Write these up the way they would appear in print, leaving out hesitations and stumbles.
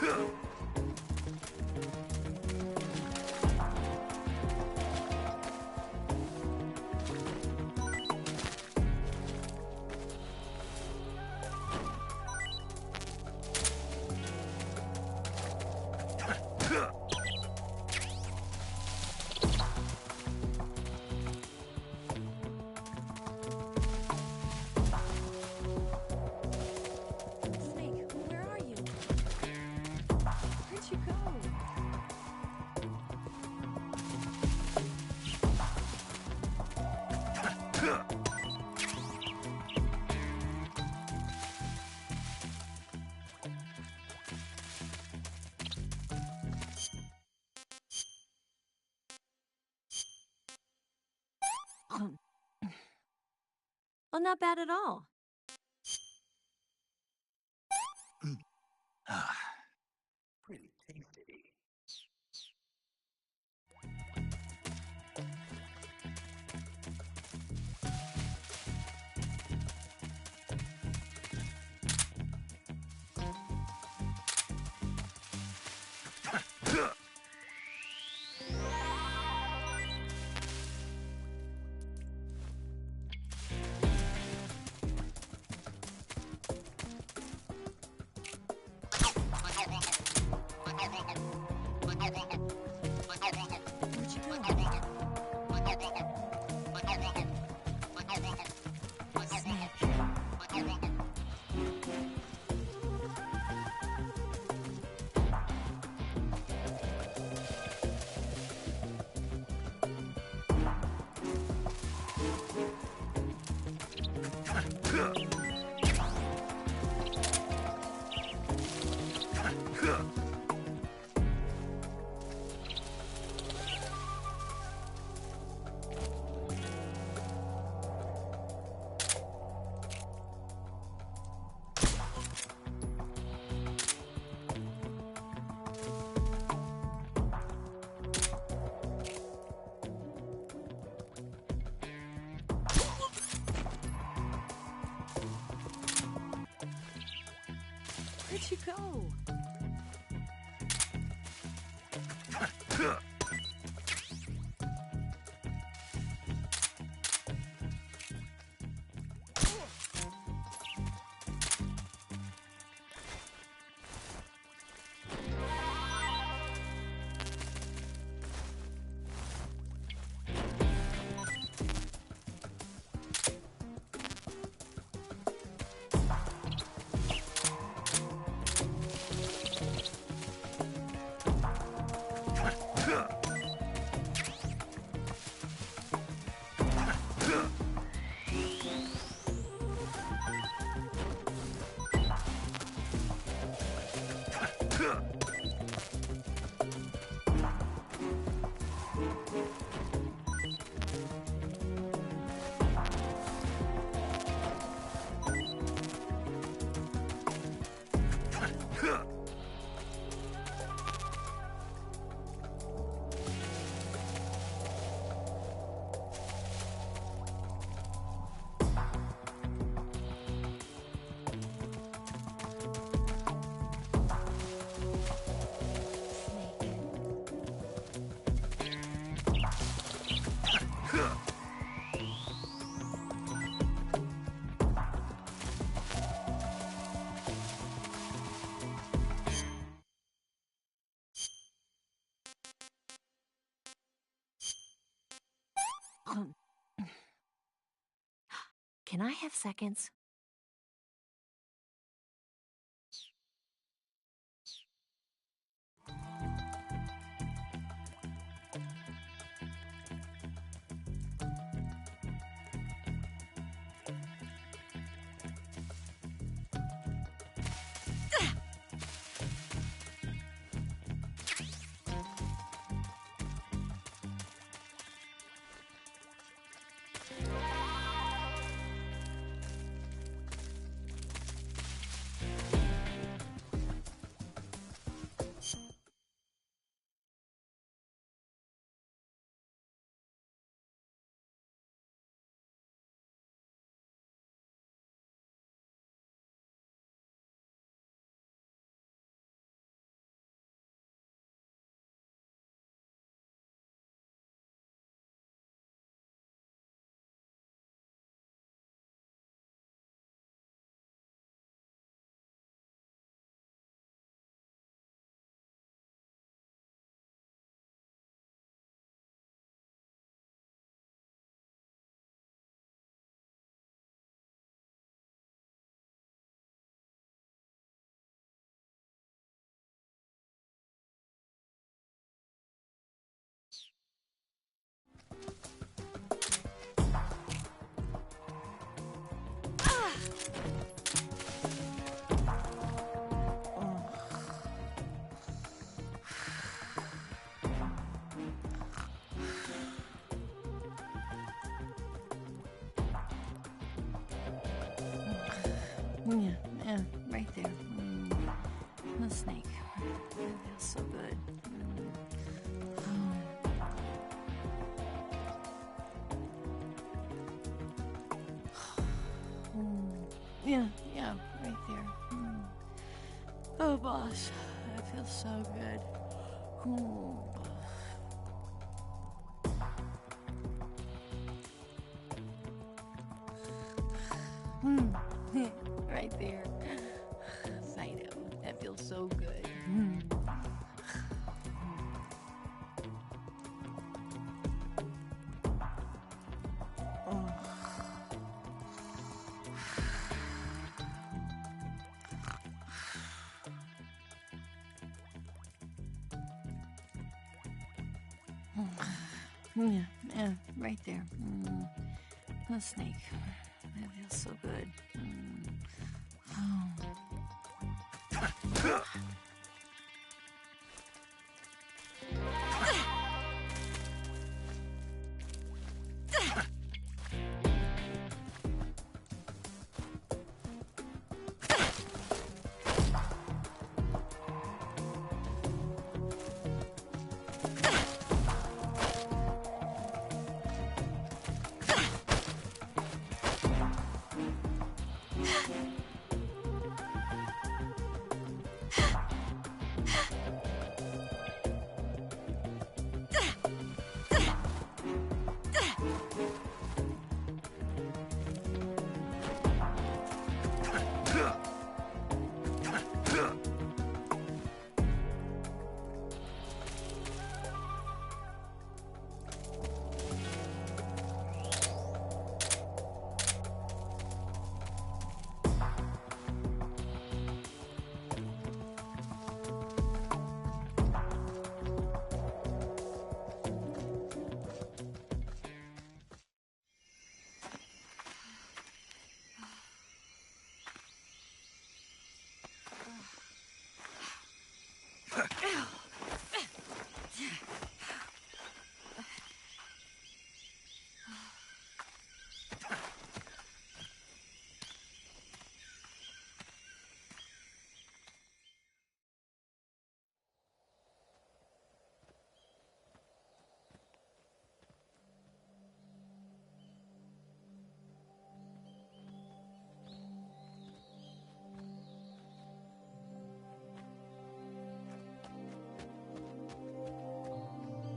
Snake, where are you? Where'd you go? Well, not bad at all. Ah, pretty tasty. Where'd you go? Where'd you go? Can I have seconds? Yeah, right there. The snake. It feels so good. Yeah, right there. Oh, boss, that feels so good. Right there. Fido, that feels so good. Yeah, right there. The snake. That feels so good.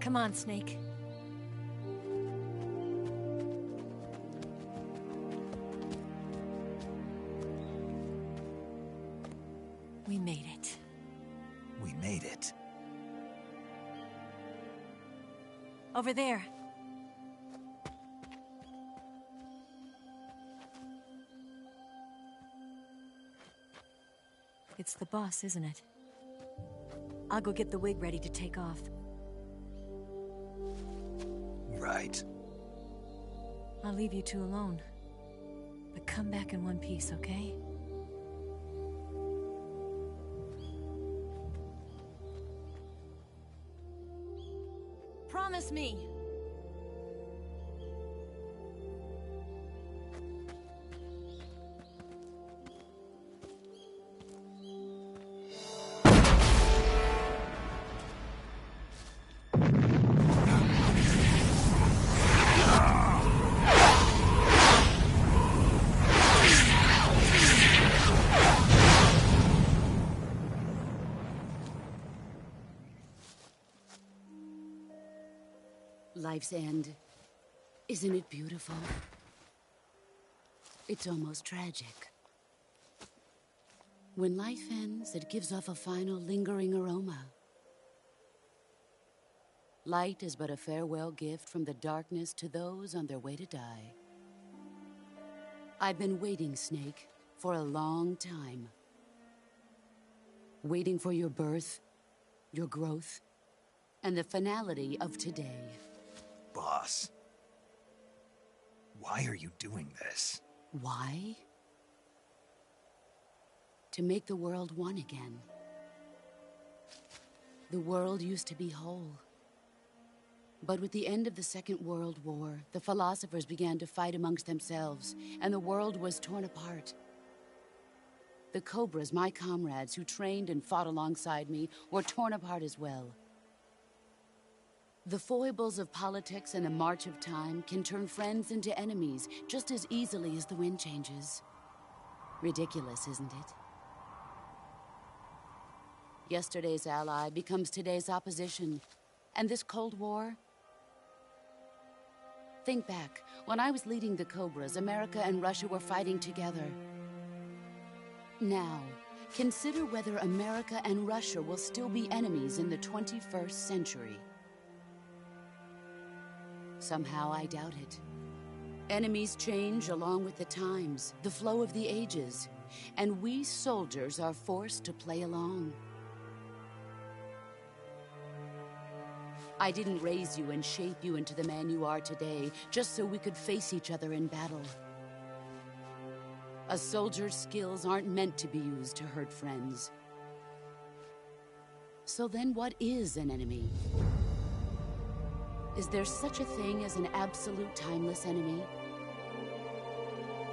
Come on, Snake. We made it. We made it. Over there. It's the boss, isn't it? I'll go get the wig ready to take off. Right. I'll leave you two alone. But come back in one piece, okay? Promise me! Life's end. Isn't it beautiful? It's almost tragic. When life ends, it gives off a final lingering aroma. Light is but a farewell gift from the darkness to those on their way to die. I've been waiting, Snake, for a long time. Waiting for your birth, your growth, and the finality of today. Boss. Why are you doing this? Why? To make the world one again. The world used to be whole. But with the end of the Second World War, the philosophers began to fight amongst themselves, and the world was torn apart. The Cobras, my comrades who trained and fought alongside me, were torn apart as well. The foibles of politics and the march of time can turn friends into enemies just as easily as the wind changes. Ridiculous, isn't it? Yesterday's ally becomes today's opposition. And this Cold War? Think back. When I was leading the Cobras, America and Russia were fighting together. Now, consider whether America and Russia will still be enemies in the 21st century. Somehow I doubt it. Enemies change along with the times, the flow of the ages, and we soldiers are forced to play along. I didn't raise you and shape you into the man you are today just so we could face each other in battle. A soldier's skills aren't meant to be used to hurt friends. So then what is an enemy? Is there such a thing as an absolute timeless enemy?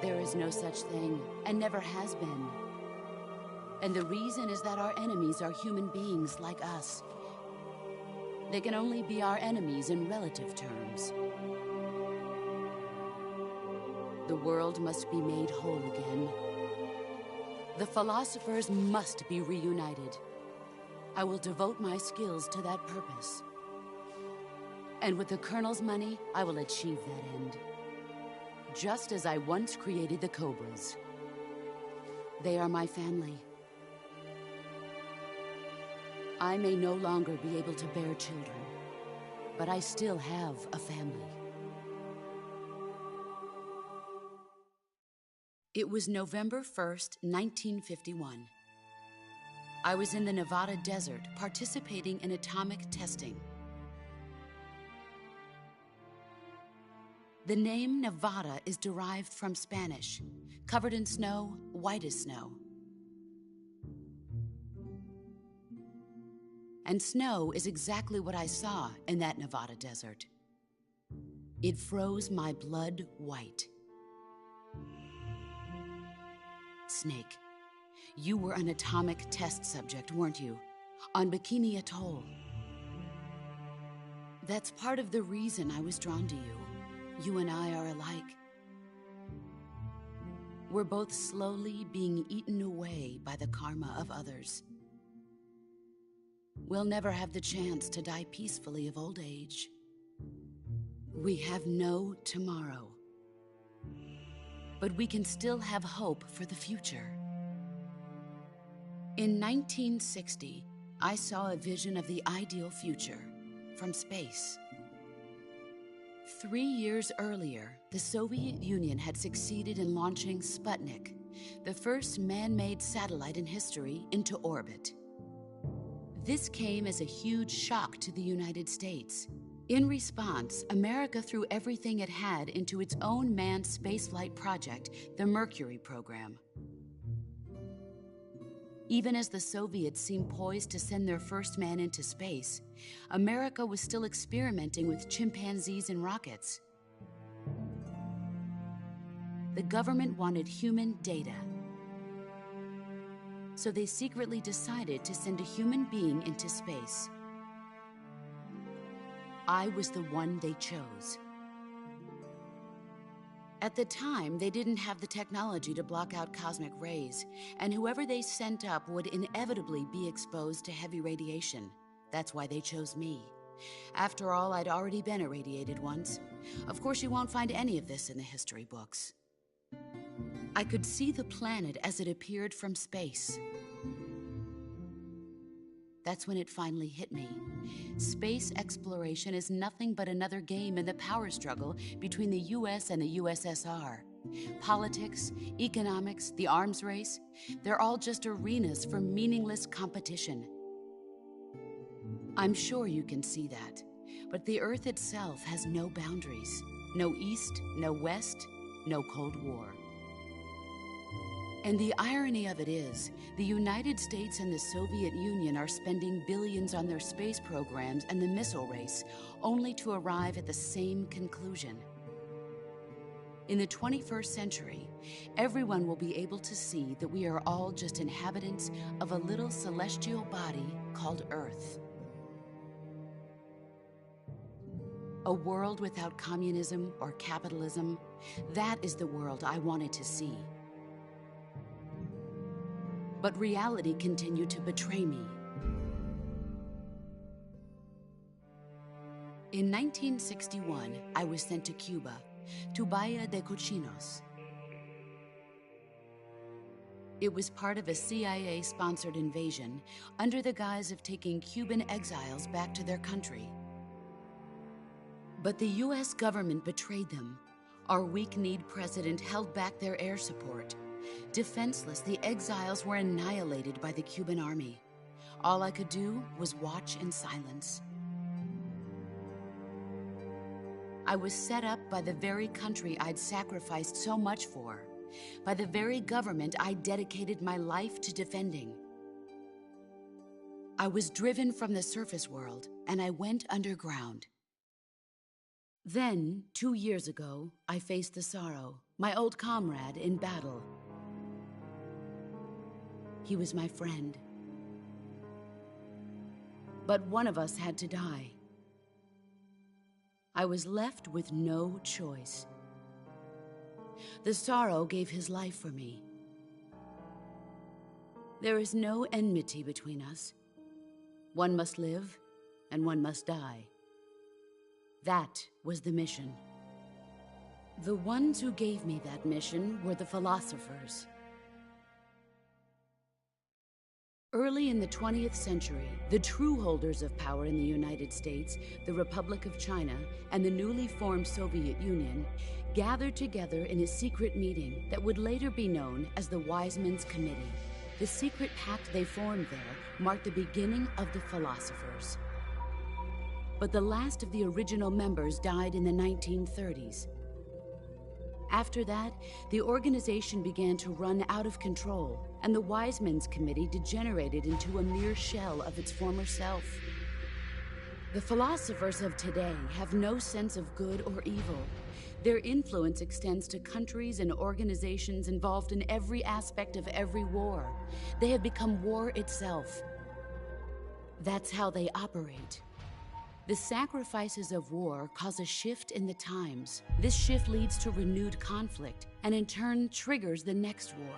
There is no such thing, and never has been. And the reason is that our enemies are human beings like us. They can only be our enemies in relative terms. The world must be made whole again. The philosophers must be reunited. I will devote my skills to that purpose. And with the Colonel's money, I will achieve that end. Just as I once created the Cobras. They are my family. I may no longer be able to bear children, but I still have a family. It was November 1st, 1951. I was in the Nevada desert participating in atomic testing. The name Nevada is derived from Spanish, covered in snow, white as snow. And snow is exactly what I saw in that Nevada desert. It froze my blood white. Snake, you were an atomic test subject, weren't you? On Bikini Atoll. That's part of the reason I was drawn to you. You and I are alike. We're both slowly being eaten away by the karma of others. We'll never have the chance to die peacefully of old age. We have no tomorrow. But we can still have hope for the future. In 1960, I saw a vision of the ideal future from space. 3 years earlier, the Soviet Union had succeeded in launching Sputnik, the first man-made satellite in history, into orbit. This came as a huge shock to the United States. In response, America threw everything it had into its own manned spaceflight project, the Mercury program. Even as the Soviets seemed poised to send their first man into space, America was still experimenting with chimpanzees and rockets. The government wanted human data. So they secretly decided to send a human being into space. I was the one they chose. At the time, they didn't have the technology to block out cosmic rays, and whoever they sent up would inevitably be exposed to heavy radiation. That's why they chose me. After all, I'd already been irradiated once. Of course, you won't find any of this in the history books. I could see the planet as it appeared from space. That's when it finally hit me. Space exploration is nothing but another game in the power struggle between the US and the USSR. Politics, economics, the arms race, they're all just arenas for meaningless competition. I'm sure you can see that, but the Earth itself has no boundaries. No East, no West, no Cold War. And the irony of it is, the United States and the Soviet Union are spending billions on their space programs and the missile race, only to arrive at the same conclusion. In the 21st century, everyone will be able to see that we are all just inhabitants of a little celestial body called Earth. A world without communism or capitalism, that is the world I wanted to see. But reality continued to betray me. In 1961, I was sent to Cuba, to Bahia de Cochinos. It was part of a CIA-sponsored invasion under the guise of taking Cuban exiles back to their country. But the US government betrayed them. Our weak-kneed president held back their air support. Defenseless, the exiles were annihilated by the Cuban army. All I could do was watch in silence. I was set up by the very country I'd sacrificed so much for, by the very government I dedicated my life to defending. I was driven from the surface world, and I went underground. Then, 2 years ago, I faced the Sorrow, my old comrade in battle. He was my friend. But one of us had to die. I was left with no choice. The Sorrow gave his life for me. There is no enmity between us. One must live, and one must die. That was the mission. The ones who gave me that mission were the philosophers. Early in the 20th century, the true holders of power in the United States, the Republic of China, and the newly formed Soviet Union gathered together in a secret meeting that would later be known as the Wiseman's Committee. The secret pact they formed there marked the beginning of the philosophers. But the last of the original members died in the 1930s. After that, the organization began to run out of control, and the Wiseman's Committee degenerated into a mere shell of its former self. The philosophers of today have no sense of good or evil. Their influence extends to countries and organizations involved in every aspect of every war. They have become war itself. That's how they operate. The sacrifices of war cause a shift in the times. This shift leads to renewed conflict, and in turn triggers the next war.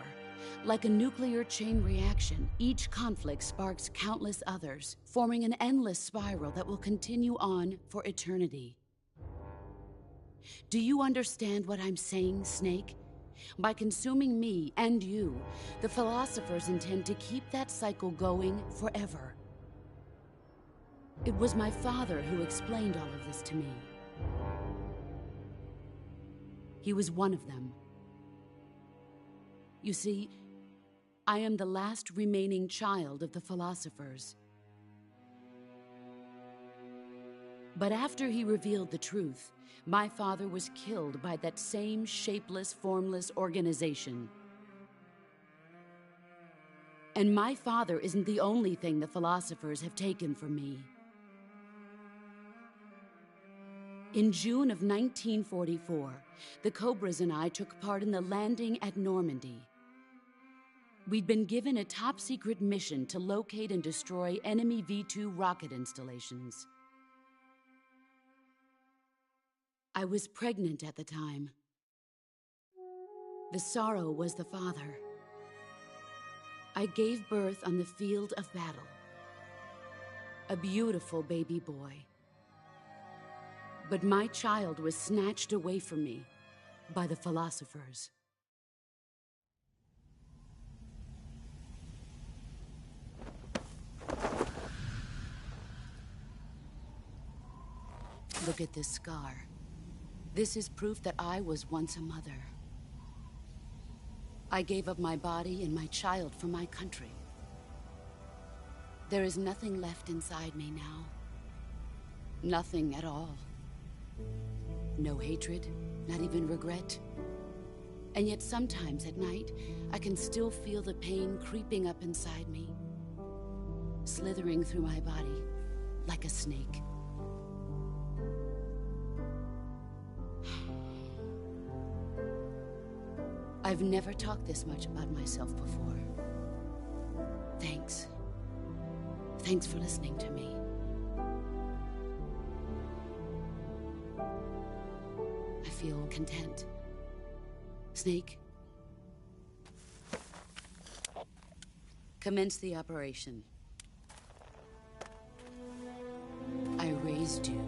Like a nuclear chain reaction, each conflict sparks countless others, forming an endless spiral that will continue on for eternity. Do you understand what I'm saying, Snake? By consuming me and you, the philosophers intend to keep that cycle going forever. It was my father who explained all of this to me. He was one of them. You see, I am the last remaining child of the philosophers. But after he revealed the truth, my father was killed by that same shapeless, formless organization. And my father isn't the only thing the philosophers have taken from me. In June of 1944, the Cobras and I took part in the landing at Normandy. We'd been given a top-secret mission to locate and destroy enemy V-2 rocket installations. I was pregnant at the time. The Sorrow was the father. I gave birth on the field of battle. A beautiful baby boy. But my child was snatched away from me by the philosophers. Look at this scar. This is proof that I was once a mother. I gave up my body and my child for my country. There is nothing left inside me now. Nothing at all. No hatred, not even regret. And yet sometimes at night, I can still feel the pain creeping up inside me, slithering through my body like a snake. I've never talked this much about myself before. Thanks. Thanks for listening to me. I feel content. Snake, commence the operation. I raised you.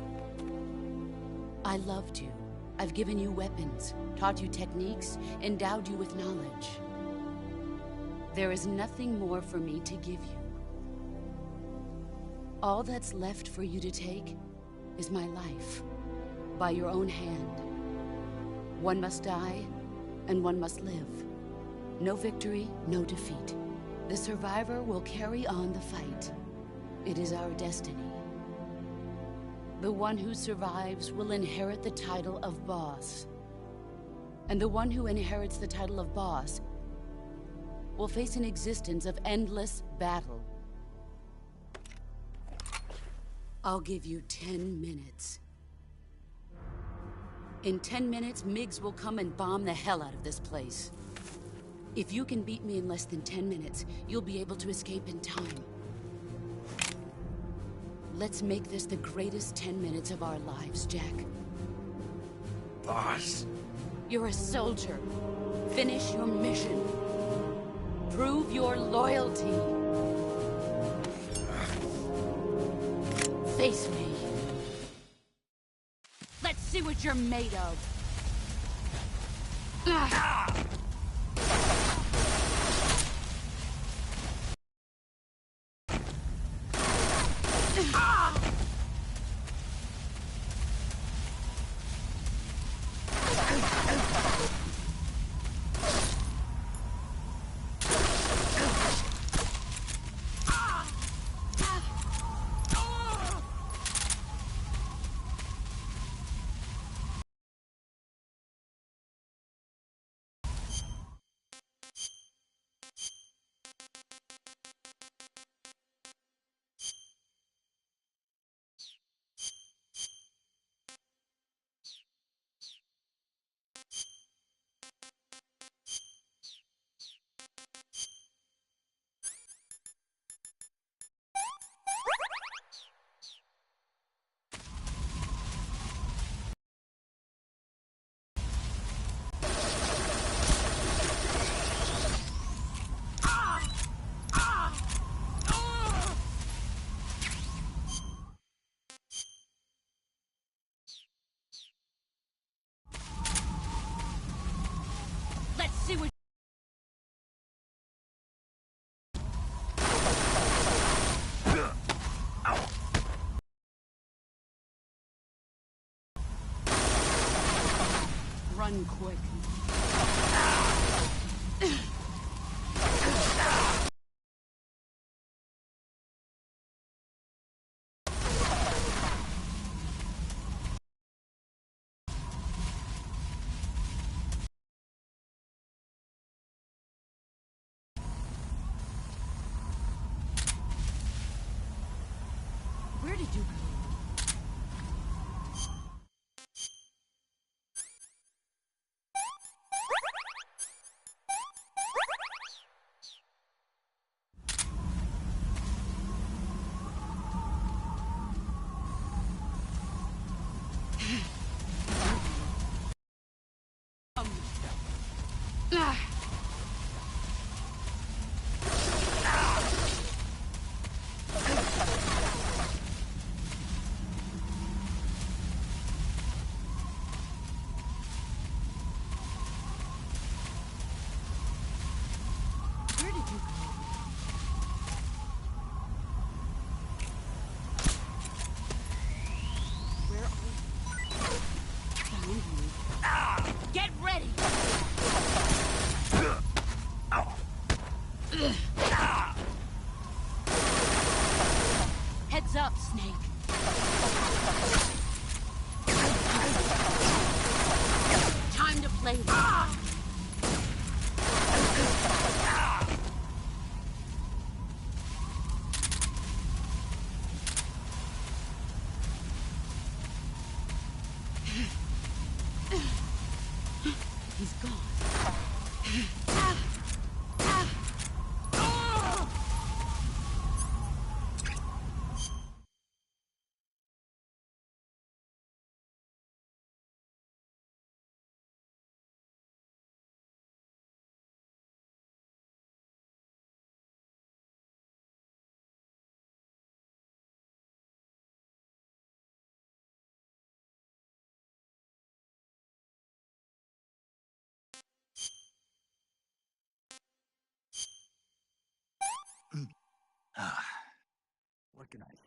I loved you. I've given you weapons, taught you techniques, endowed you with knowledge. There is nothing more for me to give you. All that's left for you to take is my life, by your own hand. One must die, and one must live. No victory, no defeat. The survivor will carry on the fight. It is our destiny. The one who survives will inherit the title of boss. And the one who inherits the title of boss will face an existence of endless battle. I'll give you 10 minutes. In 10 minutes, MiGs will come and bomb the hell out of this place. If you can beat me in less than 10 minutes, you'll be able to escape in time. Let's make this the greatest 10 minutes of our lives, Jack. Boss. You're a soldier. Finish your mission. Prove your loyalty. Face me. Let's see what you're made of. See what run quick. Where did you go? Get ready! Heads up, Snake. Time to play. He's gone. Ah, what can I